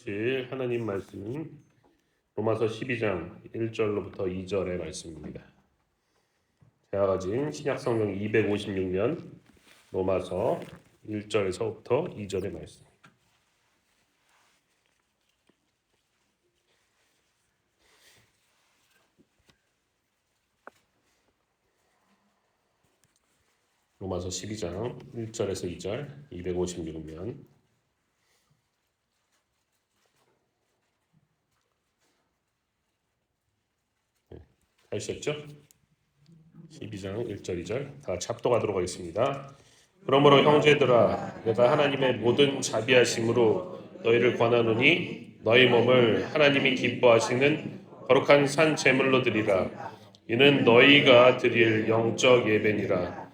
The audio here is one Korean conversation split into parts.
들으실 하나님 말씀은 로마서 12장 1절로부터 2절의 말씀입니다. 제가 가진 신약성경 256면 로마서 1절에서부터 2절의 말씀. 로마서 12장 1절에서 2절 256면 하셨죠? 12장 1절 2절 다 같이 합독하도록 하겠습니다. 그러므로 형제들아 내가 하나님의 모든 자비하심으로 너희를 권하노니 너희 몸을 하나님이 기뻐하시는 거룩한 산 제물로 드리라. 이는 너희가 드릴 영적 예배니라.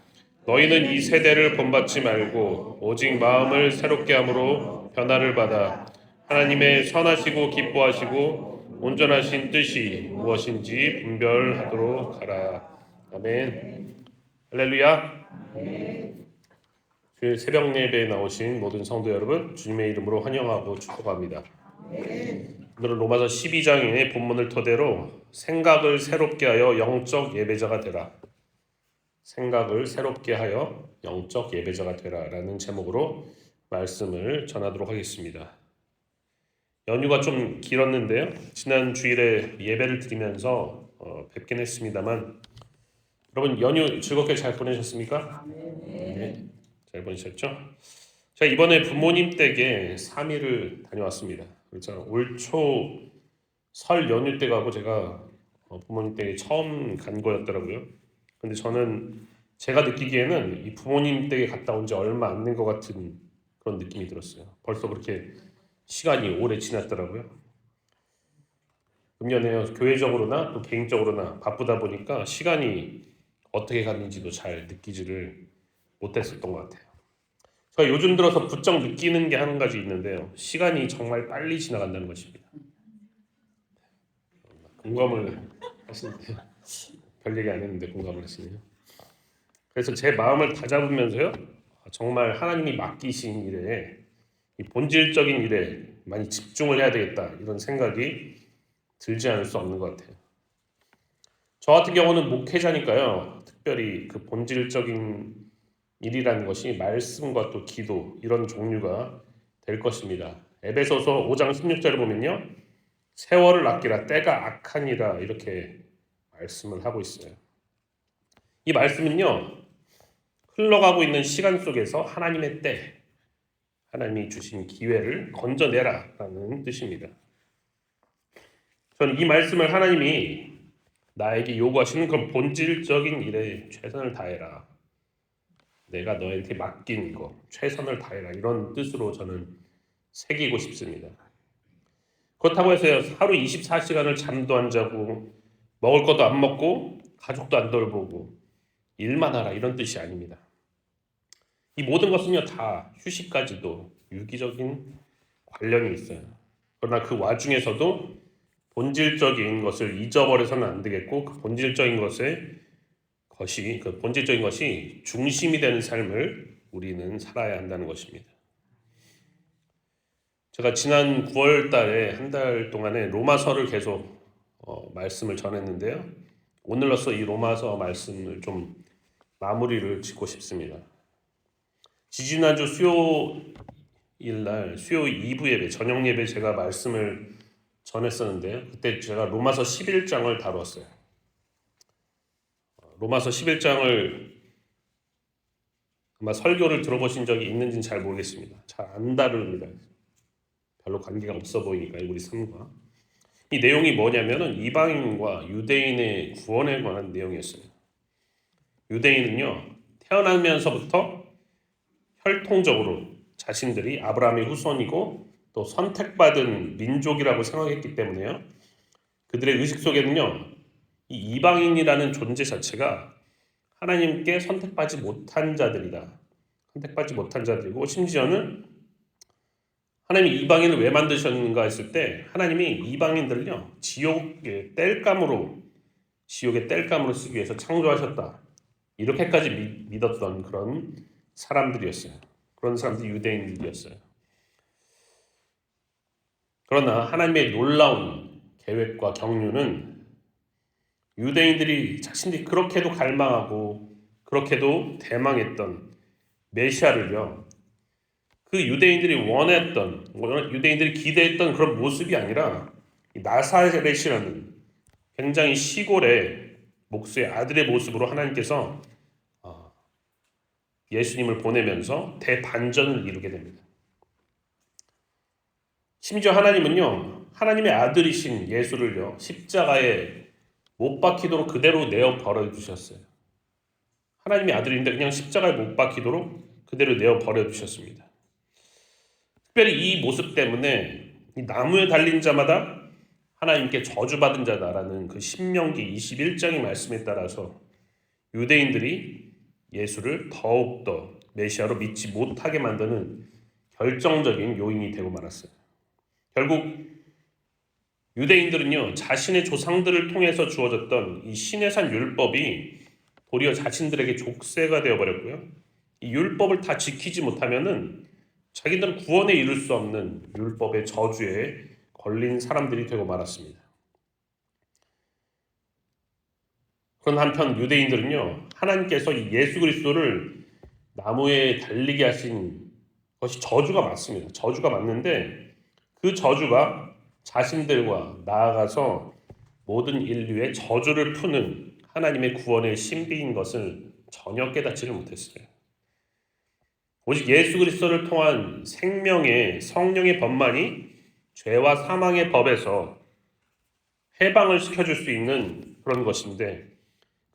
너희는 이 세대를 본받지 말고 오직 마음을 새롭게 함으로 변화를 받아 하나님의 선하시고 기뻐하시고 온전하신 뜻이 무엇인지 분별하도록 하라. 아멘. 할렐루야. 그 새벽 예배에 나오신 모든 성도 여러분 주님의 이름으로 환영하고 축복합니다. 오늘은 로마서 12장의 본문을 토대로 생각을 새롭게 하여 영적 예배자가 되라. 생각을 새롭게 하여 영적 예배자가 되라라는 제목으로 말씀을 전하도록 하겠습니다. 연휴가 좀 길었는데요. 지난 주일에 예배를 드리면서 뵙긴 했습니다만 여러분 연휴 즐겁게 잘 보내셨습니까? 네, 잘 보내셨죠? 제가 이번에 부모님 댁에 3일을 다녀왔습니다. 그렇죠. 올 초 설 연휴 때 가고 제가 부모님 댁에 처음 간 거였더라고요. 근데 저는 제가 느끼기에는 이 부모님 댁에 갔다 온 지 얼마 안 된 것 같은 그런 느낌이 들었어요. 벌써 그렇게 시간이 오래 지났더라고요. 금년에 교회적으로나 또 개인적으로나 바쁘다 보니까 시간이 어떻게 갔는지도 잘 느끼지를 못했었던 것 같아요. 제가 요즘 들어서 부쩍 느끼는 게 한 가지 있는데요. 시간이 정말 빨리 지나간다는 것입니다. 공감을 하시는데요. 별 얘기 안 했는데 공감을 하시네요. 그래서 제 마음을 다잡으면서요. 정말 하나님이 맡기신 일에 이 본질적인 일에 많이 집중을 해야 되겠다 이런 생각이 들지 않을 수 없는 것 같아요. 저 같은 경우는 목회자니까요. 특별히 그 본질적인 일이라는 것이 말씀과 또 기도 이런 종류가 될 것입니다. 에베소서 5장 16절을 보면요. 세월을 아끼라 때가 악하니라 이렇게 말씀을 하고 있어요. 이 말씀은요. 흘러가고 있는 시간 속에서 하나님의 때, 하나님이 주신 기회를 건져내라라는 뜻입니다. 저는 이 말씀을 하나님이 나에게 요구하시는 그런 본질적인 일에 최선을 다해라. 내가 너한테 맡긴 거 최선을 다해라 이런 뜻으로 저는 새기고 싶습니다. 그렇다고 해서 하루 24시간을 잠도 안 자고 먹을 것도 안 먹고 가족도 안 돌보고 일만 하라 이런 뜻이 아닙니다. 이 모든 것은요 다 휴식까지도 유기적인 관련이 있어요. 그러나 그 와중에서도 본질적인 것을 잊어버려서는 안 되겠고 그 본질적인 것이 중심이 되는 삶을 우리는 살아야 한다는 것입니다. 제가 지난 9월 달에 한 달 동안에 로마서를 계속 말씀을 전했는데요. 오늘로써 이 로마서 말씀을 좀 마무리를 짓고 싶습니다. 지지난주 수요일날 수요 2부 예배, 저녁 예배 제가 말씀을 전했었는데요. 그때 제가 로마서 11장을 다뤘어요. 로마서 11장을 아마 설교를 들어보신 적이 있는지는 잘 모르겠습니다. 잘 안 다룹니다. 별로 관계가 없어 보이니까요. 우리 삶과. 이 내용이 뭐냐면은 이방인과 유대인의 구원에 관한 내용이었어요. 유대인은요. 태어나면서부터 혈통적으로 자신들이 아브라함의 후손이고 또 선택받은 민족이라고 생각했기 때문에요. 그들의 의식 속에는요. 이 이방인이라는 존재 자체가 하나님께 선택받지 못한 자들이다. 선택받지 못한 자들이고 심지어는 하나님이 이방인을 왜 만드셨는가 했을 때 하나님이 이방인들을요. 지옥의 땔감으로 쓰기 위해서 창조하셨다. 이렇게까지 믿었던 그런 사람들이었어요. 그런 사람들이 유대인들이었어요. 그러나 하나님의 놀라운 계획과 경륜은 유대인들이 자신들이 그렇게도 갈망하고 그렇게도 대망했던 메시아를요, 그 유대인들이 원했던, 유대인들이 기대했던 그런 모습이 아니라 나사렛이라는 굉장히 시골의 목수의 아들의 모습으로 하나님께서 예수님을 보내면서 대반전을 이루게 됩니다. 심지어 하나님은요, 하나님의 아들이신 예수를요, 십자가에 못 박히도록 그대로 내어 버려두셨어요. 하나님의 아들인데 그냥 십자가에 못 박히도록 그대로 내어 버려두셨습니다. 특별히 이 모습 때문에 이 나무에 달린 자마다 하나님께 저주받은 자다라는 그 신명기 21장의 말씀에 따라서 유대인들이 예수를 더욱더 메시아로 믿지 못하게 만드는 결정적인 요인이 되고 말았어요. 결국 유대인들은요, 자신의 조상들을 통해서 주어졌던 이 시내산 율법이 도리어 자신들에게 족쇄가 되어버렸고요. 이 율법을 다 지키지 못하면은 자기들은 구원에 이를 수 없는 율법의 저주에 걸린 사람들이 되고 말았습니다. 그런 한편 유대인들은요, 하나님께서 이 예수 그리스도를 나무에 달리게 하신 것이 저주가 맞습니다. 저주가 맞는데 그 저주가 자신들과 나아가서 모든 인류의 저주를 푸는 하나님의 구원의 신비인 것을 전혀 깨닫지를 못했어요. 오직 예수 그리스도를 통한 생명의 성령의 법만이 죄와 사망의 법에서 해방을 시켜줄 수 있는 그런 것인데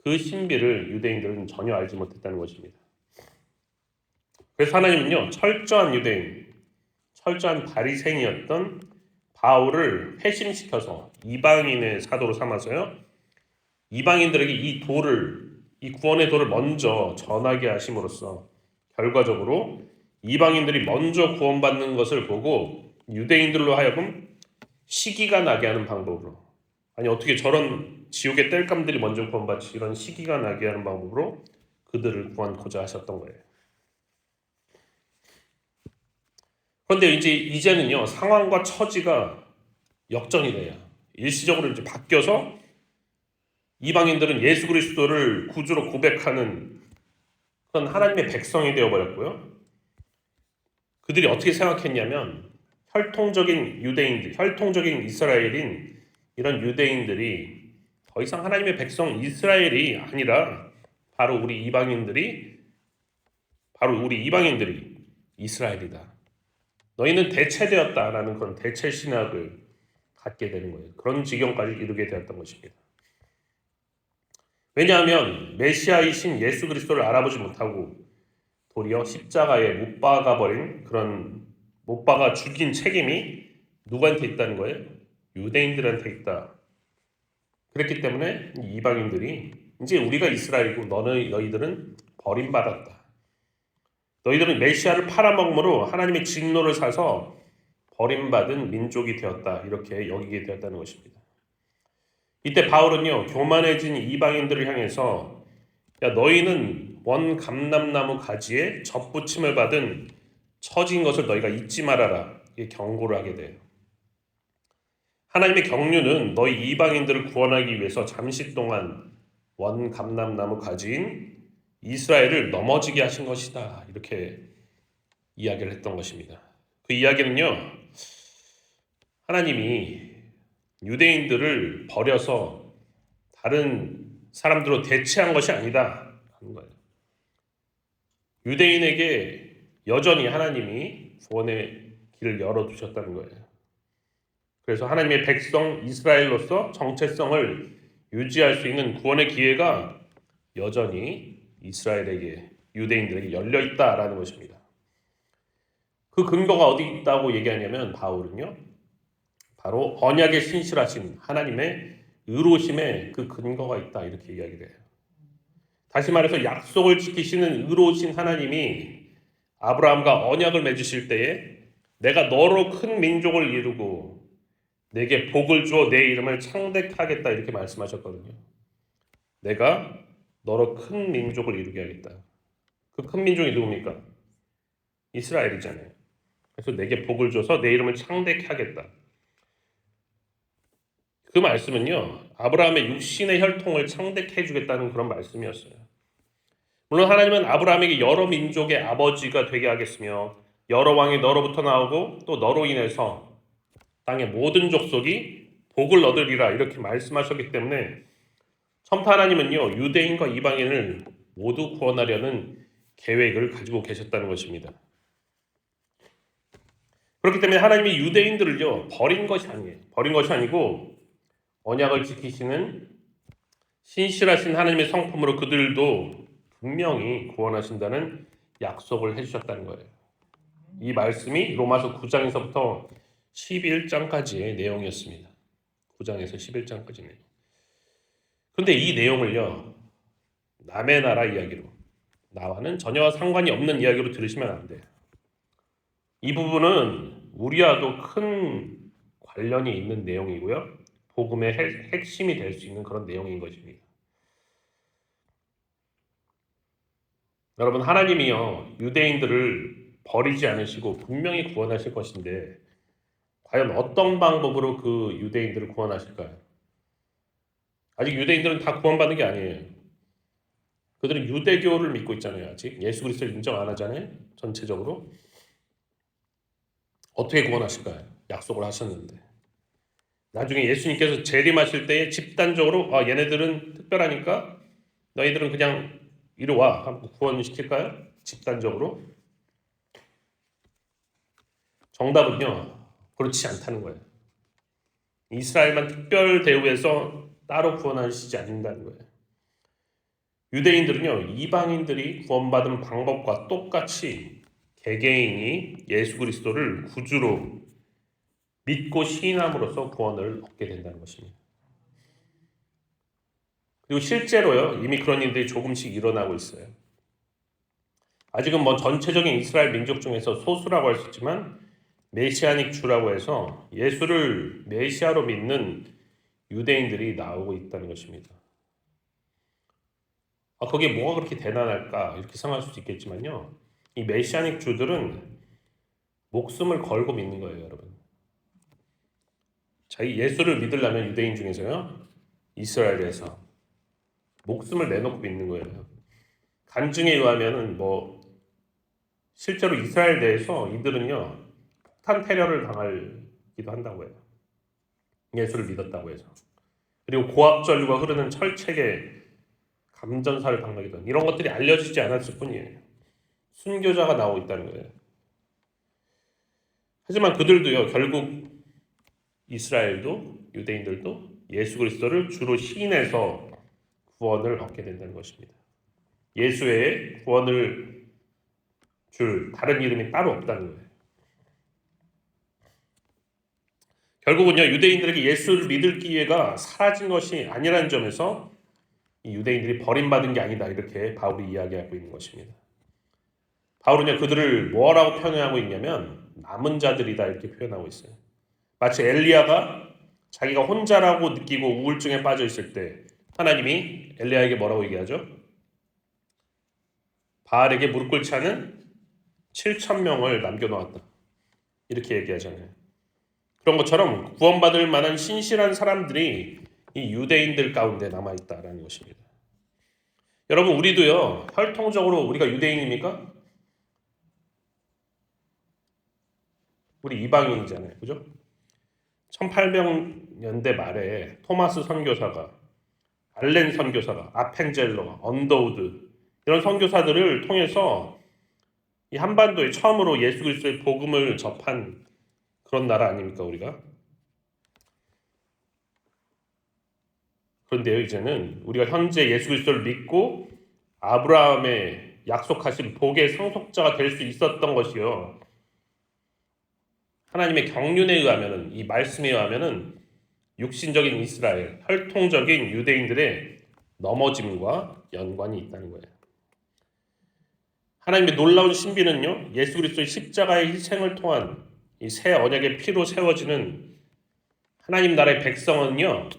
그 신비를 유대인들은 전혀 알지 못했다는 것입니다. 그래서 하나님은요, 철저한 유대인, 철저한 바리새인이었던 바울을 회심시켜서 이방인의 사도로 삼아서요, 이방인들에게 이 구원의 도를 먼저 전하게 하심으로써 결과적으로 이방인들이 먼저 구원받는 것을 보고 유대인들로 하여금 시기가 나게 하는 방법으로, 아니 어떻게 저런 지옥의 땔감들이 먼저 구원받지, 이런 시기가 나게 하는 방법으로 그들을 구원코자 하셨던 거예요. 그런데 이제는요, 상황과 처지가 역전이 돼요. 일시적으로 이제 바뀌어서 이방인들은 예수 그리스도를 구주로 고백하는 그런 하나님의 백성이 되어버렸고요. 그들이 어떻게 생각했냐면 혈통적인 유대인들, 혈통적인 이스라엘인 이런 유대인들이 더 이상 하나님의 백성 이스라엘이 아니라 바로 우리 이방인들이 이스라엘이다. 너희는 대체되었다라는 그런 대체 신학을 갖게 되는 거예요. 그런 지경까지 이르게 되었던 것입니다. 왜냐하면 메시아이신 예수 그리스도를 알아보지 못하고 도리어 십자가에 못 박아버린, 그런 못 박아 죽인 책임이 누구한테 있다는 거예요? 유대인들한테 있다. 그랬기 때문에 이방인들이 이제 우리가 이스라엘이고 너희들은 버림받았다. 너희들은 메시아를 팔아먹음으로 하나님의 진노를 사서 버림받은 민족이 되었다. 이렇게 여기게 되었다는 것입니다. 이때 바울은요, 교만해진 이방인들을 향해서 야, 너희는 원 감람나무 가지에 접붙임을 받은 처지인 것을 너희가 잊지 말아라. 이렇게 경고를 하게 돼요. 하나님의 경륜은 너희 이방인들을 구원하기 위해서 잠시 동안 원 감람나무 가지인 이스라엘을 넘어지게 하신 것이다. 이렇게 이야기를 했던 것입니다. 그 이야기는요, 하나님이 유대인들을 버려서 다른 사람들로 대체한 것이 아니다 하는 거예요. 유대인에게 여전히 하나님이 구원의 길을 열어두셨다는 거예요. 그래서 하나님의 백성 이스라엘로서 정체성을 유지할 수 있는 구원의 기회가 여전히 이스라엘에게, 유대인들에게 열려있다라는 것입니다. 그 근거가 어디 있다고 얘기하냐면 바울은요, 바로 언약에 신실하신 하나님의 의로우심에 그 근거가 있다 이렇게 이야기를 해요. 다시 말해서 약속을 지키시는 의로우신 하나님이 아브라함과 언약을 맺으실 때에 내가 너로 큰 민족을 이루고 내게 복을 주어 내 이름을 창대하겠다 이렇게 말씀하셨거든요. 내가 너로 큰 민족을 이루게 하겠다. 그 큰 민족이 누굽니까? 이스라엘이잖아요. 그래서 내게 복을 줘서 내 이름을 창대케 하겠다. 그 말씀은요, 아브라함의 육신의 혈통을 창대케 해주겠다는 그런 말씀이었어요. 물론 하나님은 아브라함에게 여러 민족의 아버지가 되게 하겠으며 여러 왕이 너로부터 나오고 또 너로 인해서 땅의 모든 족속이 복을 얻으리라 이렇게 말씀하셨기 때문에 천파 하나님은요, 유대인과 이방인을 모두 구원하려는 계획을 가지고 계셨다는 것입니다. 그렇기 때문에 하나님이 유대인들을요, 버린 것이 아니에요. 버린 것이 아니고 언약을 지키시는 신실하신 하나님의 성품으로 그들도 분명히 구원하신다는 약속을 해주셨다는 거예요. 이 말씀이 로마서 9장에서부터 11장까지의 내용이었습니다. 9장에서 11장까지 내용. 근데 이 내용을요, 남의 나라 이야기로, 나와는 전혀 상관이 없는 이야기로 들으시면 안 돼요. 이 부분은 우리와도 큰 관련이 있는 내용이고요. 복음의 핵심이 될 수 있는 그런 내용인 것입니다. 여러분, 하나님이요, 유대인들을 버리지 않으시고 분명히 구원하실 것인데 과연 어떤 방법으로 그 유대인들을 구원하실까요? 아직 유대인들은 다 구원받는 게 아니에요. 그들은 유대교를 믿고 있잖아요. 아직 예수 그리스도를 인정 안 하잖아요. 전체적으로. 어떻게 구원하실까요? 약속을 하셨는데. 나중에 예수님께서 재림하실 때에 집단적으로 얘네들은 특별하니까 너희들은 그냥 이리 와 하고 구원시킬까요? 집단적으로? 정답은요, 그렇지 않다는 거예요. 이스라엘만 특별 대우해서 따로 구원하시지 않는다는 거예요. 유대인들은요, 이방인들이 구원받은 방법과 똑같이 개개인이 예수 그리스도를 구주로 믿고 시인함으로써 구원을 얻게 된다는 것입니다. 그리고 실제로요, 이미 그런 일들이 조금씩 일어나고 있어요. 아직은 뭐 전체적인 이스라엘 민족 중에서 소수라고 할 수 있지만 메시아닉 주라고 해서 예수를 메시아로 믿는 유대인들이 나오고 있다는 것입니다. 거기에 뭐가 그렇게 대단할까 이렇게 생각할 수도 있겠지만요, 이 메시아닉 주들은 목숨을 걸고 믿는 거예요, 여러분. 자기 예수를 믿으려면 유대인 중에서요, 이스라엘에서 목숨을 내놓고 믿는 거예요. 간증에 의하면은 뭐 실제로 이스라엘 내에서 이들은요, 폭탄 테러를 당하기도 한다고 해요. 예수를 믿었다고 해서. 그리고 고압전류가 흐르는 철책에 감전사를 당하기도 하는, 이런 것들이 알려지지 않았을 뿐이에요. 순교자가 나오고 있다는 거예요. 하지만 그들도요, 결국 이스라엘도 유대인들도 예수 그리스도를 주로 시인해서 구원을 얻게 된다는 것입니다. 예수 외에 구원을 줄 다른 이름이 따로 없다는 거예요. 결국은요, 유대인들에게 예수를 믿을 기회가 사라진 것이 아니라는 점에서 이 유대인들이 버림받은 게 아니다 이렇게 바울이 이야기하고 있는 것입니다. 바울은요, 그들을 뭐라고 표현하고 있냐면 남은 자들이다 이렇게 표현하고 있어요. 마치 엘리야가 자기가 혼자라고 느끼고 우울증에 빠져 있을 때 하나님이 엘리야에게 뭐라고 얘기하죠? 바알에게 무릎 꿇지 않은 7,000명을 남겨놓았다 이렇게 얘기하잖아요. 그런 것처럼 구원받을 만한 신실한 사람들이 이 유대인들 가운데 남아있다라는 것입니다. 여러분, 우리도요, 혈통적으로 우리가 유대인입니까? 우리 이방인이잖아요. 그죠? 1800년대 말에 토마스 선교사가, 알렌 선교사가, 아펜젤러, 언더우드 이런 선교사들을 통해서 이 한반도에 처음으로 예수 그리스도의 복음을 접한 그런 나라 아닙니까, 우리가? 그런데요, 이제는 우리가 현재 예수 그리스도를 믿고 아브라함의 약속하신 복의 상속자가 될 수 있었던 것이요, 하나님의 경륜에 의하면은, 이 말씀에 의하면은 육신적인 이스라엘, 혈통적인 유대인들의 넘어짐과 연관이 있다는 거예요. 하나님의 놀라운 신비는요, 예수 그리스도의 십자가의 희생을 통한 이 새 언약의 피로 세워지는 하나님 나라의 백성은요,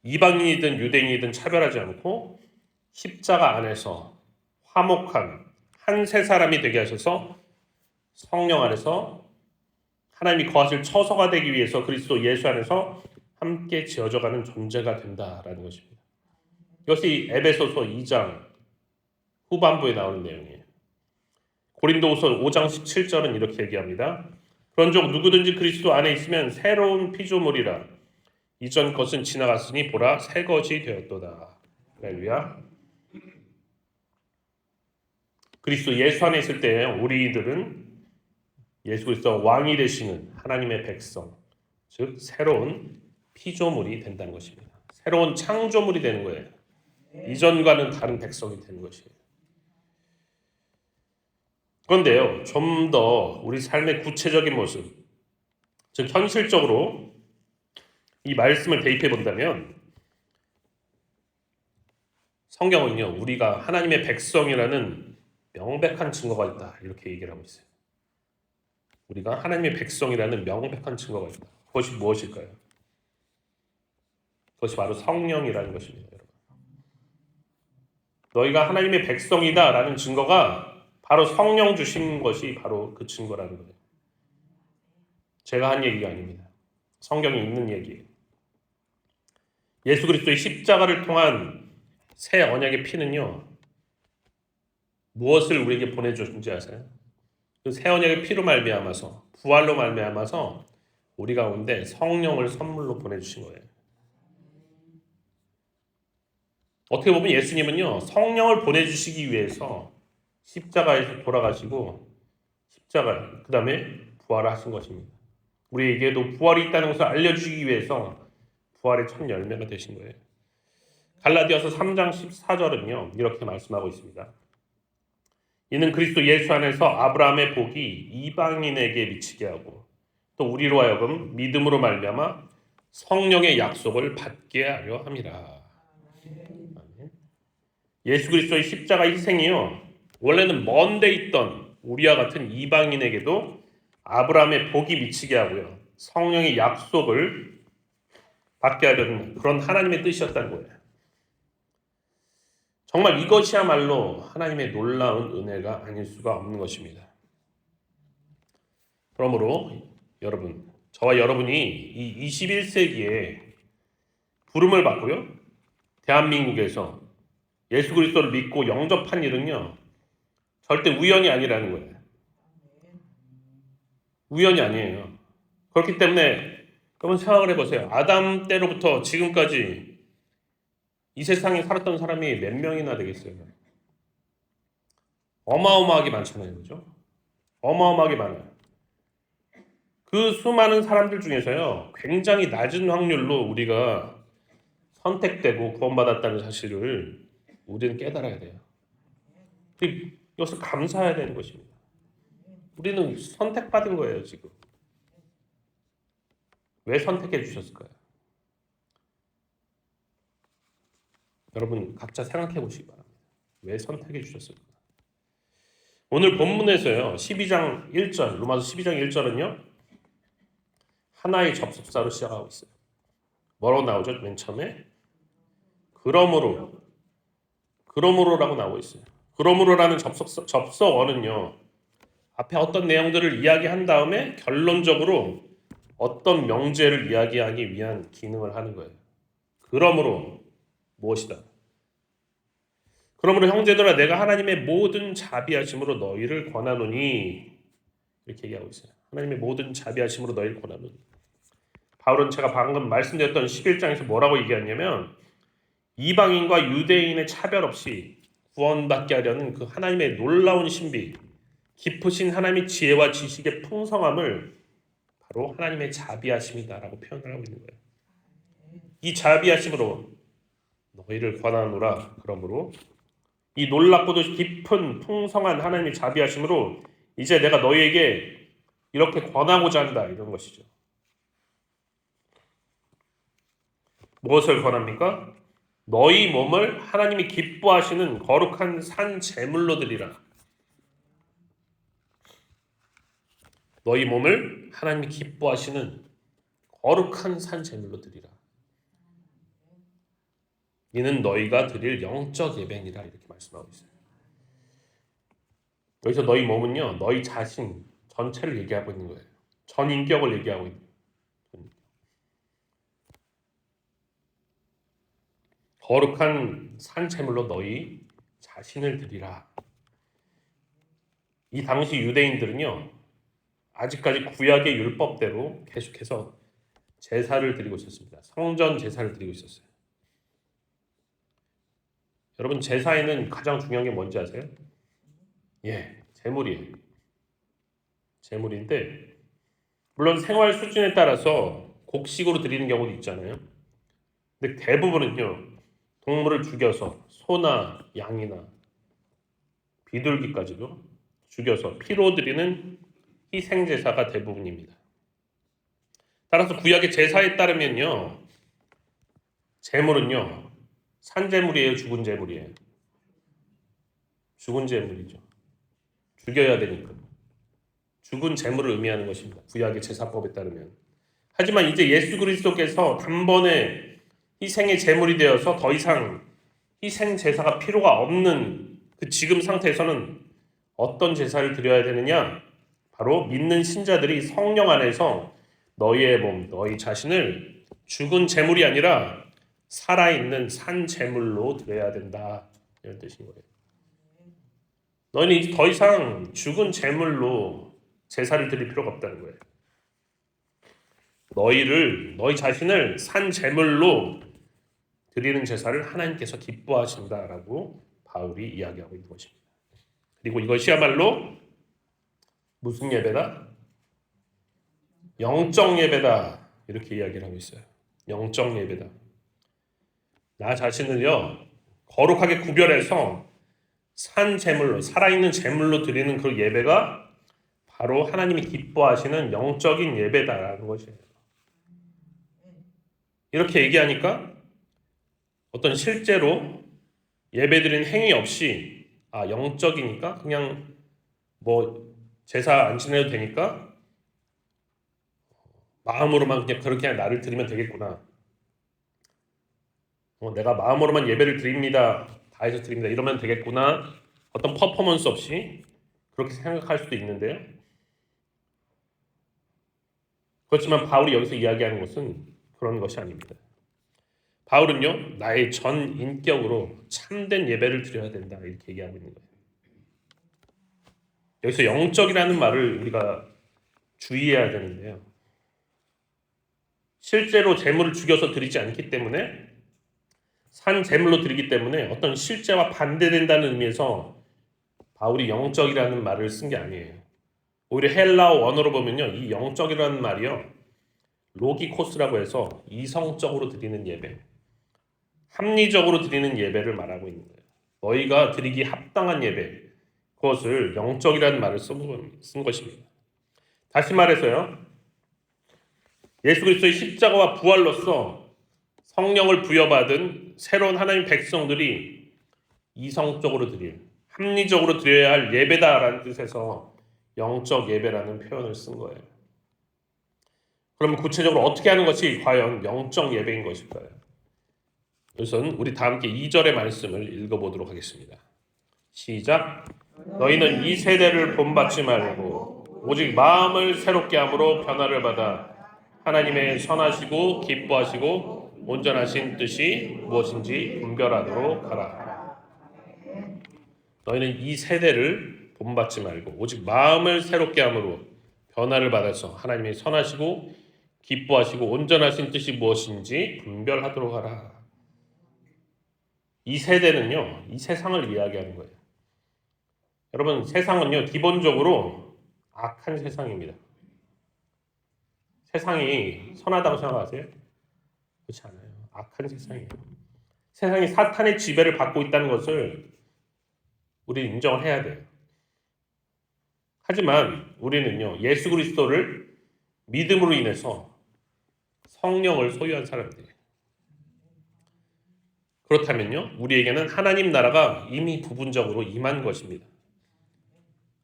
이방인이든 유대인이든 차별하지 않고 십자가 안에서 화목한 한 세 사람이 되게 하셔서 성령 안에서 하나님이 거하실 처소가 되기 위해서 그리스도 예수 안에서 함께 지어져가는 존재가 된다라는 것입니다. 이것이 에베소서 2장 후반부에 나오는 내용이에요. 고린도후서 5장 17절은 이렇게 얘기합니다. 그런즉 누구든지 그리스도 안에 있으면 새로운 피조물이라 이전 것은 지나갔으니 보라 새 것이 되었도다. 할렐루야. 그리스도 예수 안에 있을 때 우리들은 예수 그리스도 왕이 되시는 하나님의 백성, 즉 새로운 피조물이 된다는 것입니다. 새로운 창조물이 되는 거예요. 이전과는 다른 백성이 되는 것이에요. 그런데요, 좀 더 우리 삶의 구체적인 모습, 즉 현실적으로 이 말씀을 대입해 본다면 성경은요, 우리가 하나님의 백성이라는 명백한 증거가 있다 이렇게 얘기를 하고 있어요. 우리가 하나님의 백성이라는 명백한 증거가 있다. 그것이 무엇일까요? 그것이 바로 성령이라는 것입니다, 여러분. 너희가 하나님의 백성이다라는 증거가 바로 성령 주신 것이 바로 그 증거라는 거예요. 제가 한 얘기가 아닙니다. 성경에 있는 얘기예요. 예수 그리스도의 십자가를 통한 새 언약의 피는요, 무엇을 우리에게 보내주신지 아세요? 그 새 언약의 피로 말미암아서, 부활로 말미암아서 우리 가운데 성령을 선물로 보내주신 거예요. 어떻게 보면 예수님은요, 성령을 보내주시기 위해서 십자가에서 돌아가시고 십자가, 그 다음에 부활하신 것입니다. 우리에게도 부활이 있다는 것을 알려주기 위해서 부활의 첫 열매가 되신 거예요. 갈라디아서 3장 14절은요 이렇게 말씀하고 있습니다. 이는 그리스도 예수 안에서 아브라함의 복이 이방인에게 미치게 하고 또 우리로 하여금 믿음으로 말미암아 성령의 약속을 받게 하려 함이라. 예수 그리스도의 십자가 희생이요, 원래는 먼 데 있던 우리와 같은 이방인에게도 아브라함의 복이 미치게 하고요, 성령의 약속을 받게 하려는 그런 하나님의 뜻이었다는 거예요. 정말 이것이야말로 하나님의 놀라운 은혜가 아닐 수가 없는 것입니다. 그러므로 여러분, 저와 여러분이 이 21세기에 부름을 받고요, 대한민국에서 예수 그리스도를 믿고 영접한 일은요, 절대 우연이 아니라는 거예요. 우연이 아니에요. 그렇기 때문에 여러분 생각을 해보세요. 아담 때로부터 지금까지 이 세상에 살았던 사람이 몇 명이나 되겠어요? 어마어마하게 많잖아요. 그죠? 어마어마하게 많아요. 그 수많은 사람들 중에서요, 굉장히 낮은 확률로 우리가 선택되고 구원받았다는 사실을 우리는 깨달아야 돼요. 이것을 감사해야 되는 것입니다. 우리는 선택받은 거예요, 지금. 왜 선택해 주셨을까요? 여러분 각자 생각해 보시기 바랍니다. 왜 선택해 주셨을까요? 오늘 본문에서요, 12장 1절, 로마서 12장 1절은요, 하나의 접속사로 시작하고 있어요. 뭐라고 나오죠? 맨 처음에 그러므로라고 나오고 있어요. 그러므로라는 접속어는요, 앞에 어떤 내용들을 이야기한 다음에 결론적으로 어떤 명제를 이야기하기 위한 기능을 하는 거예요. 그러므로 무엇이다? 그러므로 형제들아 내가 하나님의 모든 자비하심으로 너희를 권하노니, 이렇게 얘기하고 있어요. 하나님의 모든 자비하심으로 너희를 권하노니. 바울은 제가 방금 말씀드렸던 11장에서 뭐라고 얘기했냐면, 이방인과 유대인의 차별 없이 구원받게 하려는 그 하나님의 놀라운 신비, 깊으신 하나님의 지혜와 지식의 풍성함을 바로 하나님의 자비하심이다라고 표현을 하고 있는 거예요. 이 자비하심으로 너희를 권하노라. 그러므로 이 놀랍고도 깊은 풍성한 하나님의 자비하심으로 이제 내가 너희에게 이렇게 권하고자 한다, 이런 것이죠. 무엇을 권합니까? 너희 몸을 하나님이 기뻐하시는 거룩한 산 제물로 드리라. 너희 몸을 하나님이 기뻐하시는 거룩한 산 제물로 드리라. 이는 너희가 드릴 영적 예배니라, 이렇게 말씀하고 있어요. 여기서 너희 몸은요, 너희 자신 전체를 얘기하고 있는 거예요. 전 인격을 얘기하고 있는 거예요. 거룩한 산 제물로 너희 자신을 드리라. 이 당시 유대인들은요, 아직까지 구약의 율법대로 계속해서 제사를 드리고 있었습니다. 성전 제사를 드리고 있었어요. 여러분, 제사에는 가장 중요한 게 뭔지 아세요? 제물이에요. 제물인데, 물론 생활 수준에 따라서 곡식으로 드리는 경우도 있잖아요. 근데 대부분은요, 동물을 죽여서 소나 양이나 비둘기까지도 죽여서 피로 드리는 희생 제사가 대부분입니다. 따라서 구약의 제사에 따르면요, 제물은요, 산제물이에요, 죽은 제물이에요. 죽은 제물이죠. 죽여야 되니까. 죽은 제물을 의미하는 것입니다. 구약의 제사법에 따르면. 하지만 이제 예수 그리스도께서 단번에 희생의 제물이 되어서 더 이상 희생 제사가 필요가 없는 그 지금 상태에서는 어떤 제사를 드려야 되느냐? 바로 믿는 신자들이 성령 안에서 너희의 몸, 너희 자신을 죽은 제물이 아니라 살아있는 산 제물로 드려야 된다. 이런 뜻인 거예요. 너희는 이제 더 이상 죽은 제물로 제사를 드릴 필요가 없다는 거예요. 너희 자신을 산 제물로 드리는 제사를 하나님께서 기뻐하신다라고 바울이 이야기하고 있는 것입니다. 그리고 이것이야말로 무슨 예배다? 영적 예배다. 이렇게 이야기를 하고 있어요. 영적 예배다. 나 자신을요, 거룩하게 구별해서 산 제물로, 살아있는 제물로 드리는 그 예배가 바로 하나님이 기뻐하시는 영적인 예배다라는 것이에요. 이렇게 얘기하니까 어떤 실제로 예배드리는 행위 없이 영적이니까 그냥 제사 안 지내도 되니까 마음으로만 그냥 그렇게 나를 드리면 되겠구나. 내가 마음으로만 예배를 드립니다. 다 해서 드립니다. 이러면 되겠구나. 어떤 퍼포먼스 없이 그렇게 생각할 수도 있는데요. 그렇지만 바울이 여기서 이야기하는 것은 그런 것이 아닙니다. 바울은요, 나의 전 인격으로 참된 예배를 드려야 된다. 이렇게 얘기하고 있는 거예요. 여기서 영적이라는 말을 우리가 주의해야 되는데요. 실제로 제물을 죽여서 드리지 않기 때문에 산 제물로 드리기 때문에 어떤 실제와 반대된다는 의미에서 바울이 영적이라는 말을 쓴 게 아니에요. 오히려 헬라어 원어로 보면요, 이 영적이라는 말이요, 로기코스라고 해서 이성적으로 드리는 예배, 합리적으로 드리는 예배를 말하고 있는 거예요. 너희가 드리기 합당한 예배, 그것을 영적이라는 말을 쓴 것입니다. 다시 말해서요, 예수 그리스도의 십자가와 부활로서 성령을 부여받은 새로운 하나님 백성들이 이성적으로 드릴, 합리적으로 드려야 할 예배다라는 뜻에서 영적 예배라는 표현을 쓴 거예요. 그러면 구체적으로 어떻게 하는 것이 과연 영적 예배인 것일까요? 우선 우리 다 함께 2절의 말씀을 읽어보도록 하겠습니다. 시작. 너희는 이 세대를 본받지 말고 오직 마음을 새롭게 함으로 변화를 받아 하나님의 선하시고 기뻐하시고 온전하신 뜻이 무엇인지 분별하도록 하라. 너희는 이 세대를 본받지 말고 오직 마음을 새롭게 함으로 변화를 받아서 하나님의 선하시고 기뻐하시고 온전하신 뜻이 무엇인지 분별하도록 하라. 이 세대는요, 이 세상을 이야기하는 거예요. 여러분, 세상은요, 기본적으로 악한 세상입니다. 세상이 선하다고 생각하세요? 그렇지 않아요. 악한 세상이에요. 세상이 사탄의 지배를 받고 있다는 것을 우리는 인정을 해야 돼요. 하지만 우리는요, 예수 그리스도를 믿음으로 인해서 성령을 소유한 사람들이에요. 그렇다면요, 우리에게는 하나님 나라가 이미 부분적으로 임한 것입니다.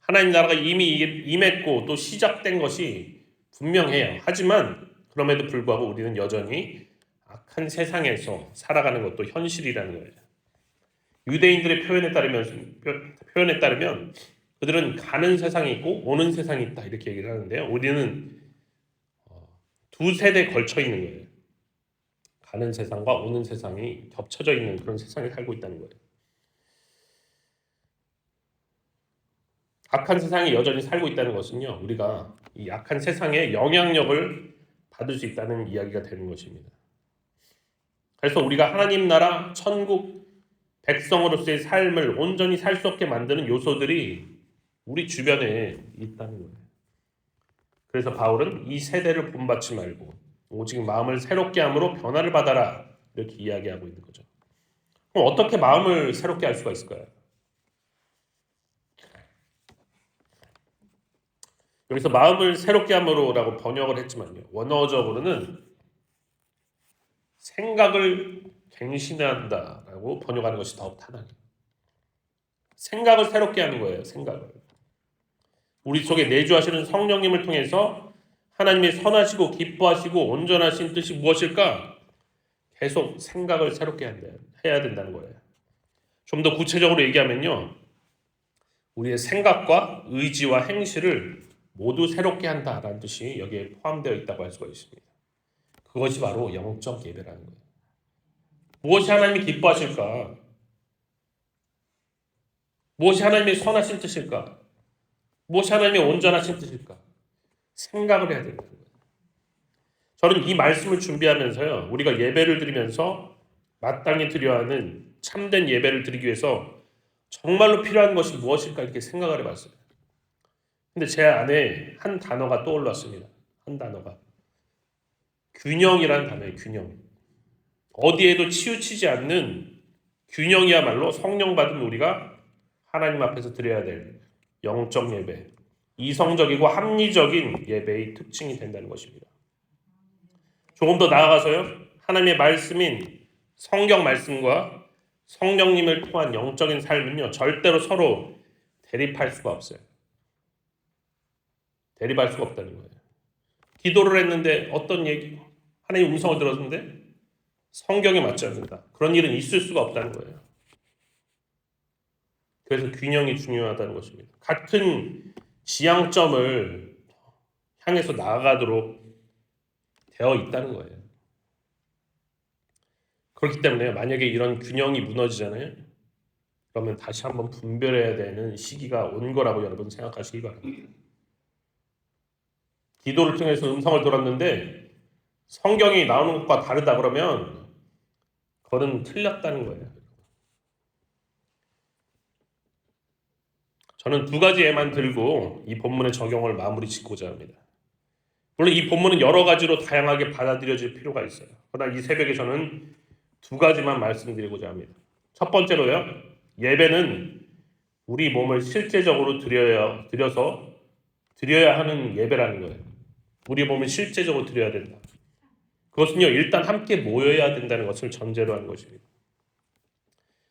하나님 나라가 이미 임했고 또 시작된 것이 분명해요. 하지만 그럼에도 불구하고 우리는 여전히 악한 세상에서 살아가는 것도 현실이라는 거예요. 유대인들의 표현에 따르면 그들은 가는 세상이 있고 오는 세상이 있다 이렇게 얘기를 하는데요. 우리는 두 세대에 걸쳐 있는 거예요. 가는 세상과 오는 세상이 겹쳐져 있는 그런 세상에 살고 있다는 거예요. 악한 세상에 여전히 살고 있다는 것은요, 우리가 이 악한 세상의 영향력을 받을 수 있다는 이야기가 되는 것입니다. 그래서 우리가 하나님 나라 천국 백성으로서의 삶을 온전히 살 수 없게 만드는 요소들이 우리 주변에 있다는 거예요. 그래서 바울은 이 세대를 본받지 말고 오직 마음을 새롭게 함으로 변화를 받아라, 이렇게 이야기하고 있는 거죠. 그럼 어떻게 마음을 새롭게 할 수가 있을까요? 여기서 마음을 새롭게 함으로라고 번역을 했지만요, 원어적으로는 생각을 갱신한다라고 번역하는 것이 더 타당해요. 생각을 새롭게 하는 거예요. 생각을. 우리 속에 내주하시는 성령님을 통해서 하나님의 선하시고 기뻐하시고 온전하신 뜻이 무엇일까? 계속 생각을 새롭게 해야 된다는 거예요. 좀 더 구체적으로 얘기하면요, 우리의 생각과 의지와 행실을 모두 새롭게 한다라는 뜻이 여기에 포함되어 있다고 할 수가 있습니다. 그것이 바로 영적 예배라는 거예요. 무엇이 하나님이 기뻐하실까? 무엇이 하나님의 선하신 뜻일까? 무엇이 하나님의 온전하신 뜻일까? 생각을 해야 된다는 거예요. 저는 이 말씀을 준비하면서요, 우리가 예배를 드리면서 마땅히 드려야 하는 참된 예배를 드리기 위해서 정말로 필요한 것이 무엇일까 이렇게 생각을 해봤어요. 근데 제 안에 한 단어가 떠올랐습니다. 한 단어가. 균형이라는 단어예요. 균형. 어디에도 치우치지 않는 균형이야말로 성령 받은 우리가 하나님 앞에서 드려야 될 영적 예배, 이성적이고 합리적인 예배의 특징이 된다는 것입니다. 조금 더 나아가서요, 하나님의 말씀인 성경 말씀과 성령님을 통한 영적인 삶은요, 절대로 서로 대립할 수가 없어요. 대립할 수가 없다는 거예요. 기도를 했는데 어떤 얘기, 하나님 음성을 들었는데 성경에 맞지 않는다. 그런 일은 있을 수가 없다는 거예요. 그래서 균형이 중요하다는 것입니다. 같은 지향점을 향해서 나아가도록 되어 있다는 거예요. 그렇기 때문에 만약에 이런 균형이 무너지잖아요, 그러면 다시 한번 분별해야 되는 시기가 온 거라고 여러분 생각하시기 바랍니다. 기도를 통해서 음성을 들었는데 성경이 나오는 것과 다르다 그러면 그거는 틀렸다는 거예요. 저는 두 가지 예만 들고 이 본문의 적용을 마무리 짓고자 합니다. 물론 이 본문은 여러 가지로 다양하게 받아들여질 필요가 있어요. 그러나 이 새벽에 저는 두 가지만 말씀드리고자 합니다. 첫 번째로요, 예배는 우리 몸을 실제적으로 드려야 하는 예배라는 거예요. 우리 몸을 실제적으로 드려야 된다. 그것은요, 일단 함께 모여야 된다는 것을 전제로 하는 것입니다.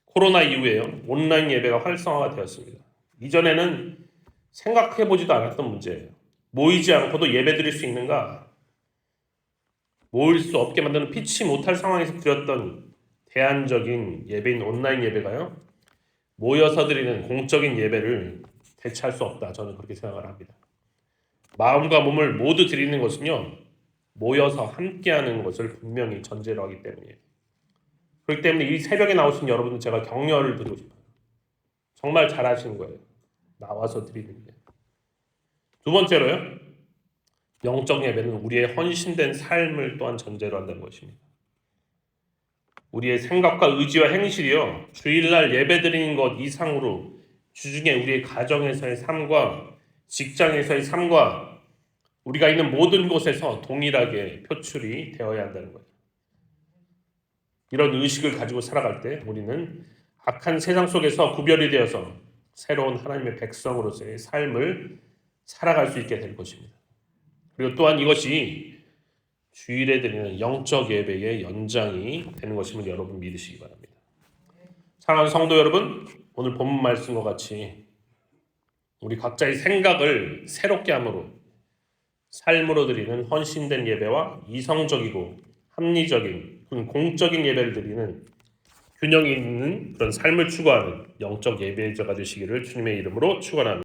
코로나 이후에요, 온라인 예배가 활성화가 되었습니다. 이전에는 생각해보지도 않았던 문제예요. 모이지 않고도 예배 드릴 수 있는가? 모일 수 없게 만드는 피치 못할 상황에서 드렸던 대안적인 예배인 온라인 예배가요, 모여서 드리는 공적인 예배를 대체할 수 없다. 저는 그렇게 생각을 합니다. 마음과 몸을 모두 드리는 것은요, 모여서 함께하는 것을 분명히 전제로 하기 때문이에요. 그렇기 때문에 이 새벽에 나오신 여러분은 제가 격려를 드리고 싶어요. 정말 잘하시는 거예요. 나와서 드리는 게. 두 번째로요, 영적 예배는 우리의 헌신된 삶을 또한 전제로 한다는 것입니다. 우리의 생각과 의지와 행실이요, 주일날 예배 드리는 것 이상으로 주중에 우리의 가정에서의 삶과 직장에서의 삶과 우리가 있는 모든 곳에서 동일하게 표출이 되어야 한다는 거예요. 이런 의식을 가지고 살아갈 때 우리는 악한 세상 속에서 구별이 되어서 새로운 하나님의 백성으로서의 삶을 살아갈 수 있게 될 것입니다. 그리고 또한 이것이 주일에 드리는 영적 예배의 연장이 되는 것임을 여러분 믿으시기 바랍니다. 사랑하는 성도 여러분, 오늘 본문 말씀과 같이 우리 각자의 생각을 새롭게 함으로 삶으로 드리는 헌신된 예배와 이성적이고 합리적인 공적인 예배를 드리는 균형이 있는 그런 삶을 추구하는 영적 예배자가 되시기를 주님의 이름으로 축원합니다.